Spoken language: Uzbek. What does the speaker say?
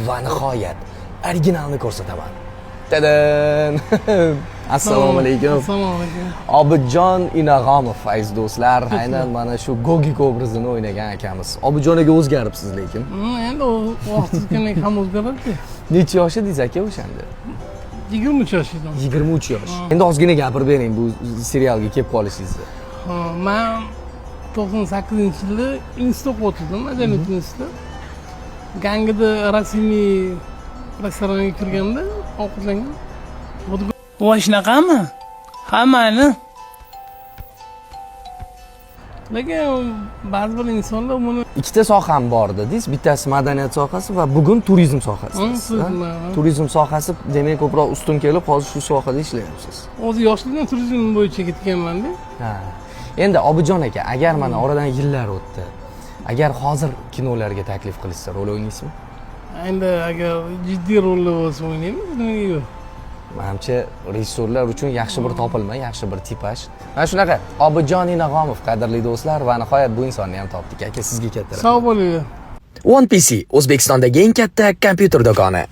va nihoyat originalni ko'rsataman. Tadan! Assalomu alaykum. Assalomu alaykum. Obidjon Inag'omov aziz do'stlar, aynan mana shu Gogik obrazini o'ynagan akamiz. Obidjon aka o'zgaribsiz lekin. Endi vaqtizga ham o'zgaradi. Necha yoshidingiz aka o'shanda? 23 yoshdaman. 23 yosh. Endi ozgina gapirib bering bu serialga kelib qolishingizni. Men 98-yilda institutga o'tdim, madaniyat instituti. Gangida rasmiy restoranga kirganda ovqatlangan. Voy shunaqami? Hammani. Lekin ba'zi bir insonlar buni Ikkita soham bor dedingiz, bittasi madaniyat sohasi va bugun turizm sohasi. Turizm sohasi demak ko'proq ustun kelib, hozir shu sohada ishlayapsiz. o'zi yoshlikdan turizm bo'yicha ketganman-da. Ha. Endi Obidjon aka, agar mana oradan yillar o'tdi, agar hozir kinolarga taklif qilishsa rol o'ynaysizmi? Endi agar jiddiy rollar bo'lsa o'ynaymiz, nimaga yo'q? Menimcha rejissyorlar uchun yaxshi bir topilma, yaxshi bir tipaj. Mana shunaqa Obidjon Inag'omov qadrli do'stlar va nihoyat bu insonni ham topdik. Aka sizga katta rahmat. Sog' bo'linglar. One PC O'zbekistondagi eng katta kompyuter do'koni.